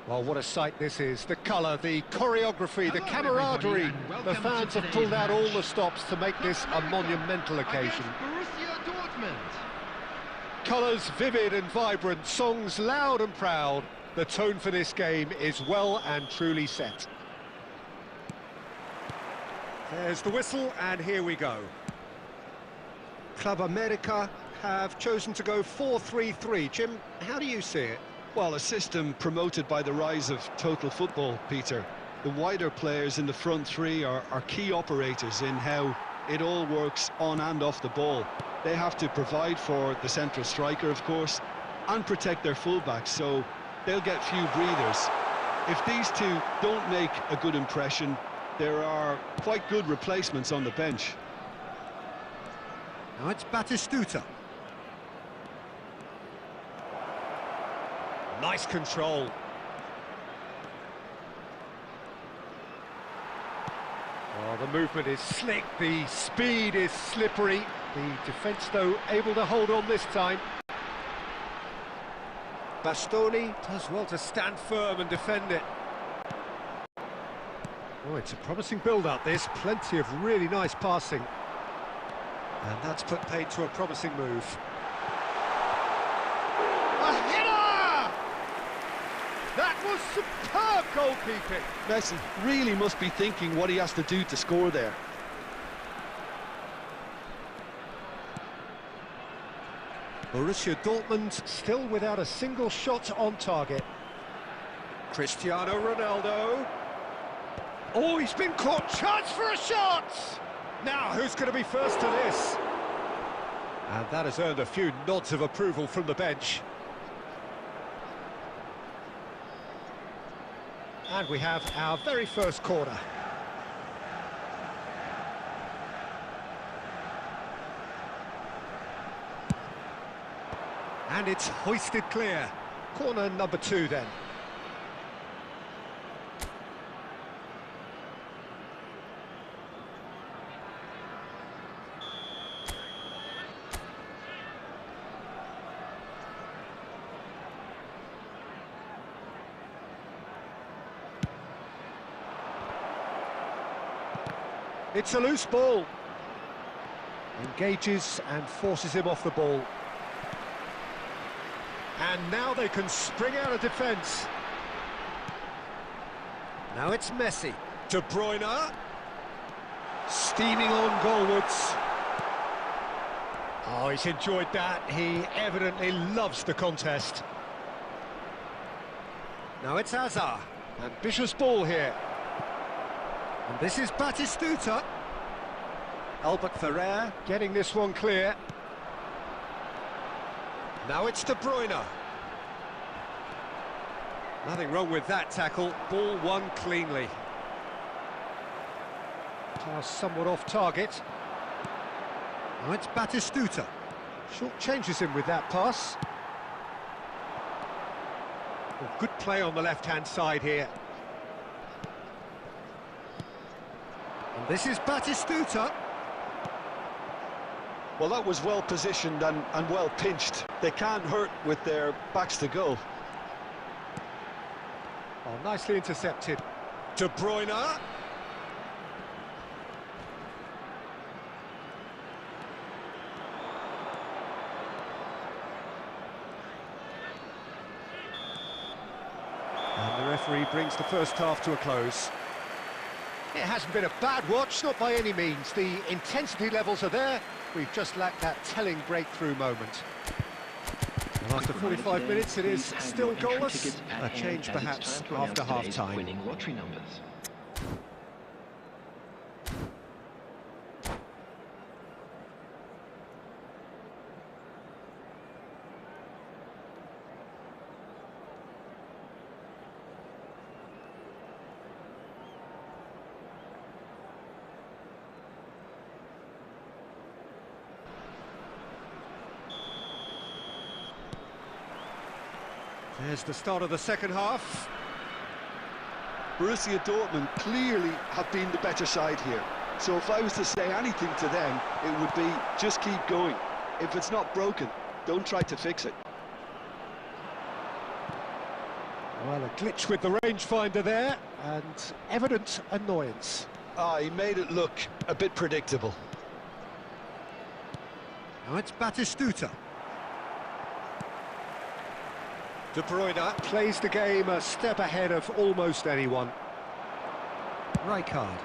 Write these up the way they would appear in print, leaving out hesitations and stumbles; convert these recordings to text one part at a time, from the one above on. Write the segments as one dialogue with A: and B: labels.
A: Well, what a sight this is. The colour, the choreography, the camaraderie. The fans have pulled out all the stops to make this a monumental occasion. Colours vivid and vibrant, songs loud and proud. The tone for this game is well and truly set. There's the whistle, and here we go. Club America have chosen to go 4-3-3. Jim, how do you see it?
B: Well, a system promoted by the rise of total football, Peter. The wider players in the front three are key operators in how it all works on and off the ball. They have to provide for the central striker, of course, and protect their fullbacks, so they'll get few breathers. If these two don't make a good impression, there are quite good replacements on the bench.
A: Now it's Batistuta. Nice control. Oh, the movement is slick, the speed is slippery. The defence, though, able to hold on this time. Bastoni does well to stand firm and defend it. Oh, it's a promising build-up, this. Plenty of really nice passing. And that's put paid to a promising move. A header! That was superb goalkeeping.
B: Messi really must be thinking what he has to do to score there.
A: Borussia Dortmund still without a single shot on target. Cristiano Ronaldo. Oh, he's been caught. Chance for a shot! Now, who's going to be first to this? And that has earned a few nods of approval from the bench. And we have our very first corner. And it's hoisted clear. Corner number 2 then. It's a loose ball. Engages and forces him off the ball. And now they can spring out of defence. Now it's Messi. De Bruyne. Steaming on goalwards. Oh, he's enjoyed that. He evidently loves the contest. Now it's Hazard. Ambitious ball here. And this is Batistuta. Albert Ferrer getting this one clear. Now it's De Bruyne. Nothing wrong with that tackle. Ball won cleanly. Pass somewhat off target. Now it's Batistuta. Short changes him with that pass. Well, good play on the left-hand side here. And this is Batistuta.
B: Well, that was well positioned and well pinched. They can't hurt with their backs to goal.
A: Oh, nicely intercepted. De Bruyne. And the referee brings the first half to a close. It hasn't been a bad watch, not by any means. The intensity levels are there. We've just lacked that telling breakthrough moment. And after 45 minutes, it is still goalless. A change, perhaps, after half-time.
C: Winning lottery numbers.
A: There's the start of the second half.
B: Borussia Dortmund clearly have been the better side here. So if I was to say anything to them, it would be just keep going. If it's not broken, don't try to fix it.
A: Well, a glitch with the rangefinder there, and evident annoyance.
B: Ah, he made it look a bit predictable.
A: Now it's Batistuta. De Bruyne plays the game a step ahead of almost anyone. Rijkaard.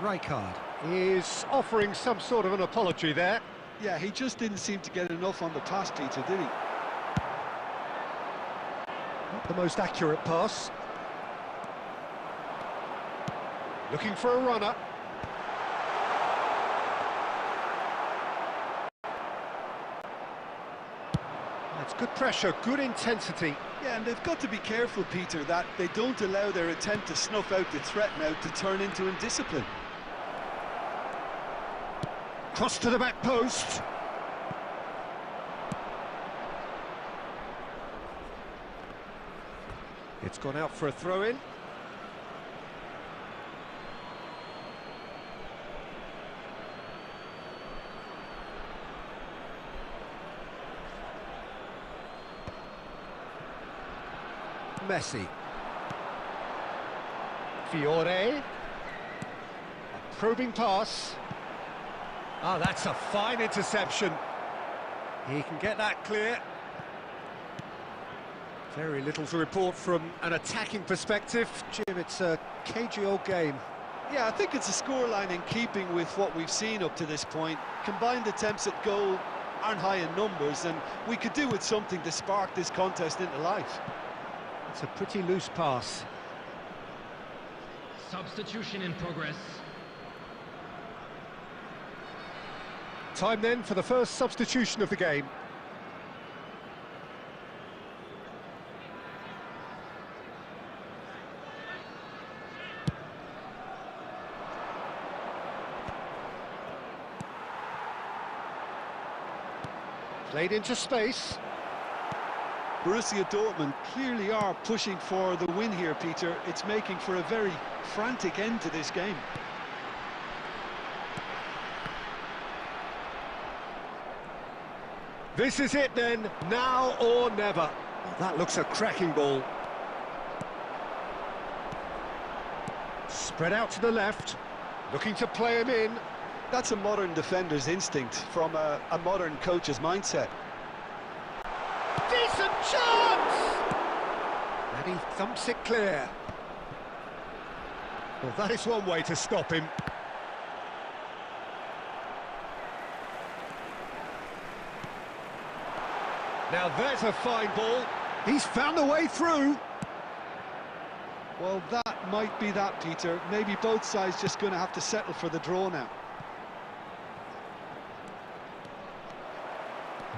A: Rijkaard is offering some sort of an apology there.
B: Yeah, he just didn't seem to get enough on the pass, Peter, did he?
A: Not the most accurate pass. Looking for a runner. That's good pressure, good intensity.
B: Yeah, and they've got to be careful, Peter, that they don't allow their attempt to snuff out the threat now to turn into indiscipline.
A: Cross to the back post. It's gone out for a throw-in. Messi. Fiore. A probing pass. Ah, that's a fine interception. He can get that clear. Very little to report from an attacking perspective. Jim, it's a cagey old game.
B: Yeah, I think it's a scoreline in keeping with what we've seen up to this point. Combined attempts at goal aren't high in numbers, and we could do with something to spark this contest into life.
A: It's a pretty loose pass.
C: Substitution in progress.
A: Time then for the first substitution of the game. Played into space.
B: Borussia Dortmund clearly are pushing for the win here, Peter. It's making for a very frantic end to this game.
A: This is it then, now or never. That looks a cracking ball. Spread out to the left, looking to play him in.
B: That's a modern defender's instinct from a modern coach's mindset.
A: Decent chance! And he thumps it clear. Well, that is one way to stop him. Now there's a fine ball. He's found the way through.
B: Well, that might be that, Peter. Maybe both sides just going to have to settle for the draw now.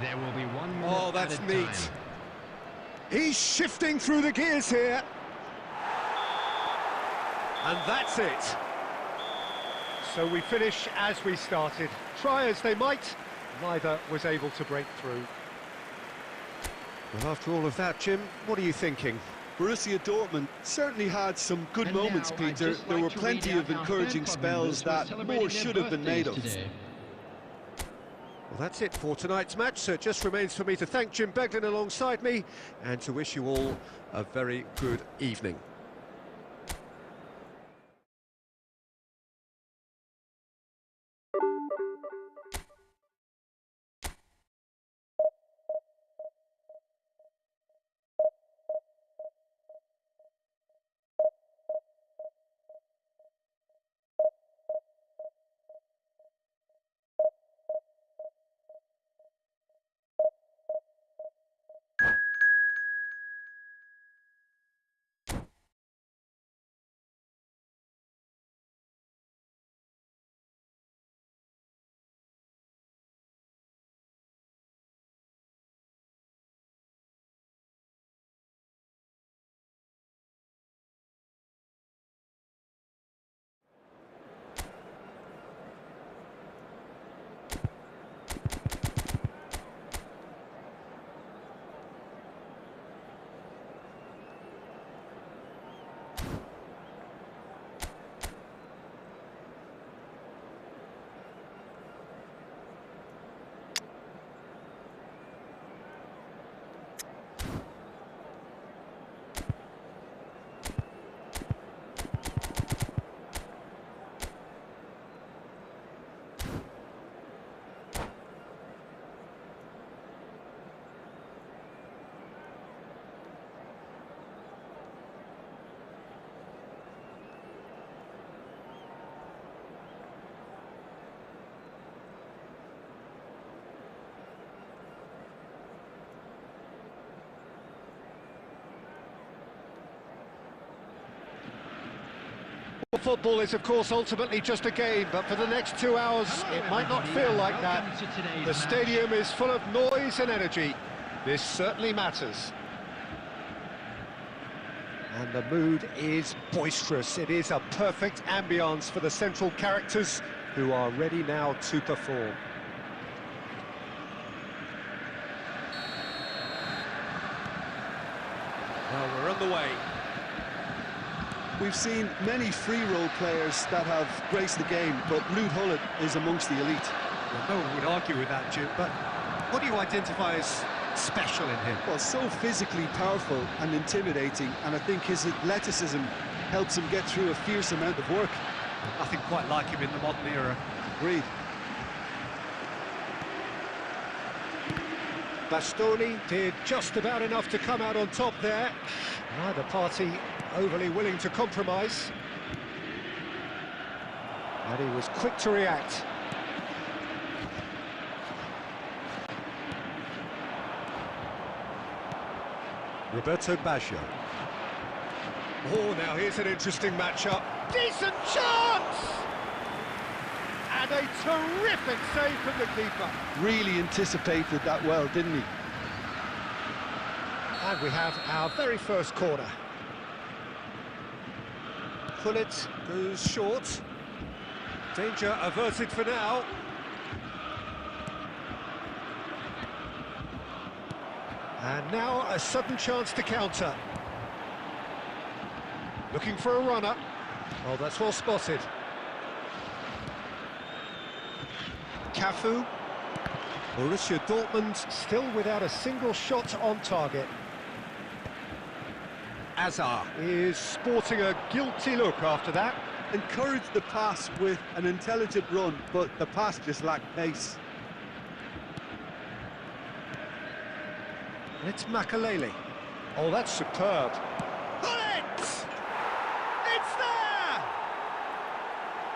C: There will be 1 minute.
A: Oh, that's
C: added
A: neat.
C: time.
A: He's shifting through the gears here. And that's it. So we finish as we started. Try as they might, neither was able to break through. Well, after all of that, Jim, what are you thinking?
B: Borussia Dortmund certainly had some good
C: And
B: moments,
C: now, I'd
B: Peter.
C: just
B: There
C: like
B: were
C: to
B: plenty
C: read
B: of
C: out our
B: encouraging
C: fan club
B: spells
C: members who are
B: that
C: celebrating
B: more
C: their
B: should have been made of.
C: birthdays today.
A: Well, that's it for tonight's match, so it just remains for me to thank Jim Beglin alongside me and to wish you all a very good evening. football is, of course, ultimately just a game, but for the next 2 hours, it might not feel like that. The stadium is full of noise and energy. This certainly matters. And the mood is boisterous. It is a perfect ambience for the central characters who are ready now to perform. Well, we're on the way.
B: We've seen many free role players that have graced the game, but Ruud Gullit is amongst the elite.
A: Well, no one would argue with that, Jim, but what do you identify as special in him?
B: Well, so physically powerful and intimidating, and I think his athleticism helps him get through a fierce amount of work.
A: Nothing quite like him in the modern era.
B: Agreed.
A: Bastoni did just about enough to come out on top there. Neither party overly willing to compromise. And he was quick to react. Roberto Baggio. Oh, now here's an interesting matchup. Decent chance! And a terrific save from the keeper.
B: Really anticipated that well, didn't he?
A: And we have our very first corner. Gullit goes short. Danger averted for now. And now a sudden chance to counter. Looking for a runner. Oh, that's well spotted. Cafu. Borussia Dortmund still without a single shot on target. Azar is sporting a guilty look after that.
B: Encouraged the pass with an intelligent run, but the pass just lacked pace.
A: It's Makalele. Oh, that's superb. Gullit! It's there!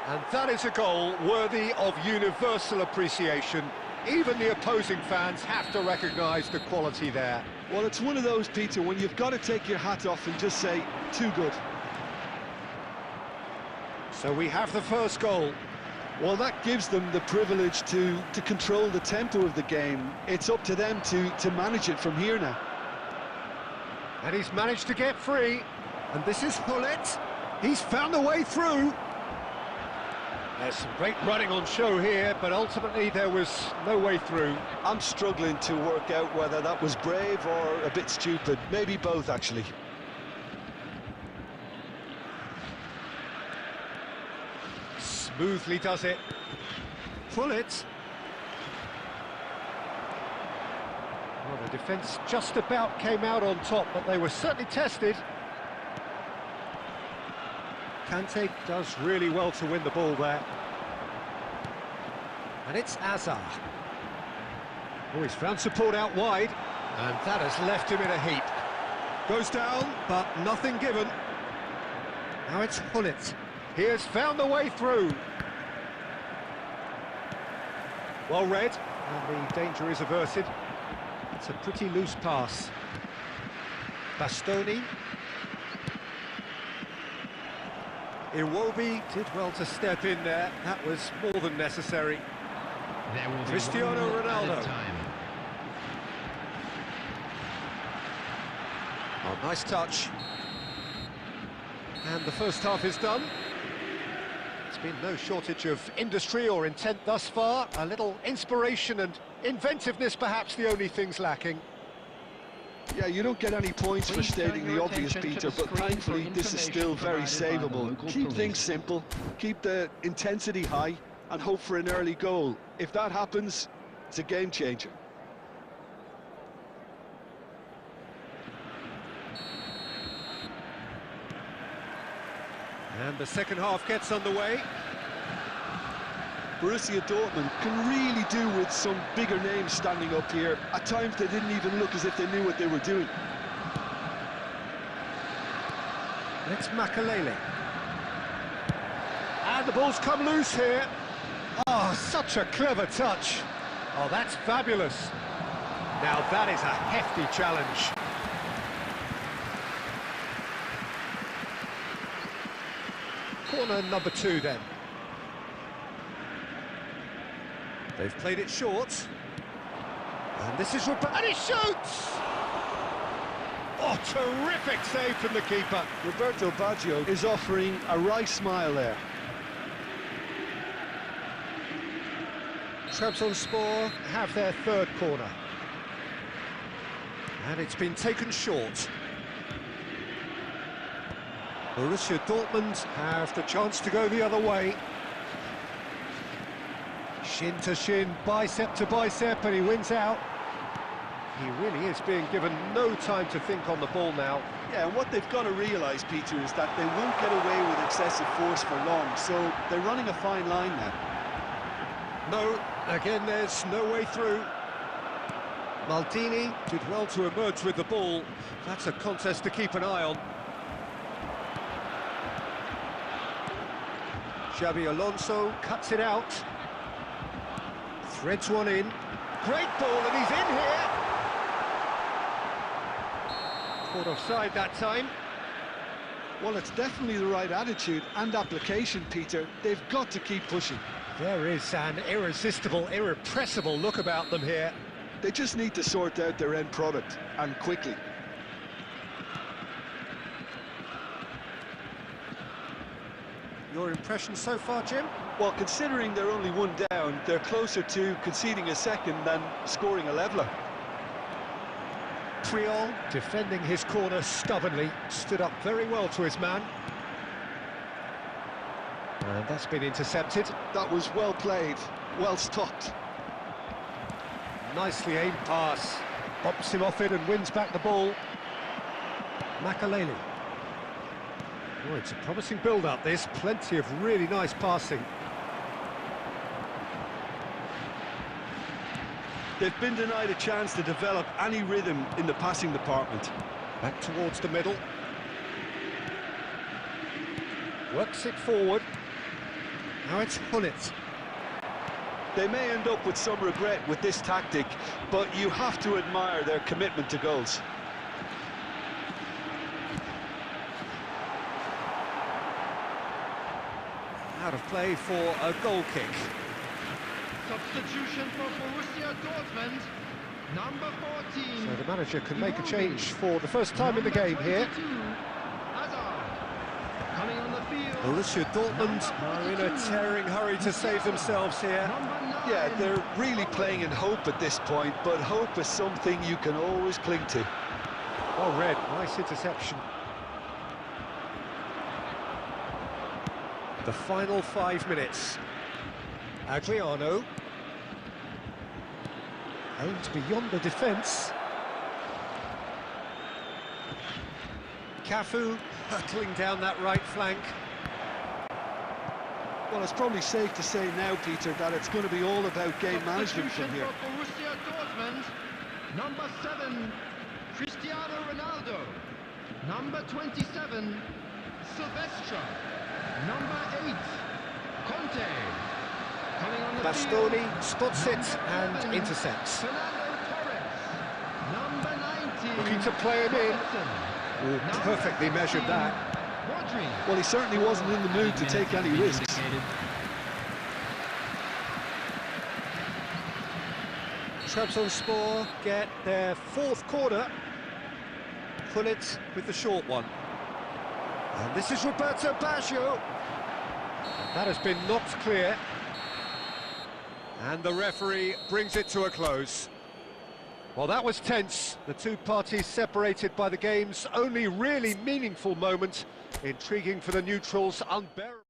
A: And that is a goal worthy of universal appreciation. Even the opposing fans have to recognise the quality there.
B: Well, it's one of those, Peter, when you've got to take your hat off and just say, too good.
A: So we have the first goal.
B: Well, that gives them the privilege to control the tempo of the game. It's up to them to manage it from here now.
A: And he's managed to get free. And this is Gullit. He's found a way through. There's some great running on show here, but ultimately there was no way through.
B: I'm struggling to work out whether that was brave or a bit stupid. Maybe both, actually.
A: Smoothly does it. Gullit. Well, the defence just about came out on top, but they were certainly tested. Kante does really well to win the ball there. And it's Azar. Oh, he's found support out wide, and that has left him in a heap. Goes down, but nothing given. Now it's Gullit. He has found the way through. Well read, and the danger is averted. It's a pretty loose pass. Bastoni. Iwobi did well to step in there. That was more than necessary.
C: There will be
A: Cristiano
C: 1 minute
A: Ronaldo.
C: added time.
A: Oh, nice touch. And the first half is done. It's been no shortage of industry or intent thus far. A little inspiration and inventiveness, perhaps the only things lacking.
B: Yeah, you don't get any points for stating the obvious, Peter, but thankfully this is still very savable. Keep things simple, keep the intensity high, and hope for an early goal. If that happens, it's a game changer.
A: And the second half gets underway.
B: Borussia Dortmund can really do with some bigger names standing up here. At times they didn't even look as if they knew what they were doing.
A: It's Makalele. And the ball's come loose here. Oh, such a clever touch. Oh, that's fabulous. Now that is a hefty challenge. Corner number 2 then. They've played it short. And this is Roberto, and he shoots! Oh, terrific save from the keeper.
B: Roberto Baggio is offering a wry smile there.
A: Trabzonspor have their third corner. And it's been taken short. Borussia Dortmund have the chance to go the other way. Shin to shin, bicep to bicep, and he wins out. He really is being given no time to think on the ball now.
B: Yeah, and what they've got to realise, Peter, is that they won't get away with excessive force for long, so they're running a fine line now.
A: No, again, there's no way through. Maldini did well to emerge with the ball. That's a contest to keep an eye on. Xabi Alonso cuts it out. Threads one in. Great ball, and he's in here. Caught offside that time.
B: Well, it's definitely the right attitude and application, Peter. They've got to keep pushing.
A: There is an irresistible, irrepressible look about them here.
B: They just need to sort out their end product, and quickly.
A: Your impression so far, Jim?
B: Well, considering they're only one down, they're closer to conceding a second than scoring a leveller.
A: Triol, defending his corner stubbornly, stood up very well to his man. And that's been intercepted.
B: That was well played, well stopped.
A: Nicely aimed pass. Bops him off it and wins back the ball. Makaleli. Oh, it's a promising build-up, this. Plenty of really nice passing.
B: They've been denied a chance to develop any rhythm in the passing department.
A: Back towards the middle. Works it forward. Now it's Hullet.
B: They may end up with some regret with this tactic, but you have to admire their commitment to goals.
A: Out of play for a goal kick.
C: Substitution for Borussia Dortmund, number 14.
A: So the manager can make a change for the first time in the game here.
C: Coming on the field.
A: Borussia Dortmund are in a tearing hurry to save themselves here.
B: Yeah, they're really playing in hope at this point, but hope is something you can always cling to.
A: Well read, nice interception. The final 5 minutes. Adriano. Aimed beyond the defence. Cafu hurtling down that right flank.
B: Well, it's probably safe to say now, Peter, that it's going to be all about game management from here.
C: For Borussia Dortmund, number 7, Cristiano Ronaldo. Number 27, Silvestre. Number 8, Conte. Coming on the
A: Bastoni
C: field,
A: spots it and intercepts.
C: Fernando Torres. Number 19.
A: Looking to play him in.
C: Robertson.
A: Oh, perfectly measured that.
C: Rodri.
B: Well, he certainly wasn't in the mood to take any risks.
A: Trabzonspor get their fourth corner. Hullet with the short one. And this is Roberto Baggio. That has been knocked clear. And the referee brings it to a close. Well, that was tense. The two parties separated by the game's only really meaningful moment. Intriguing for the neutrals, unbearable.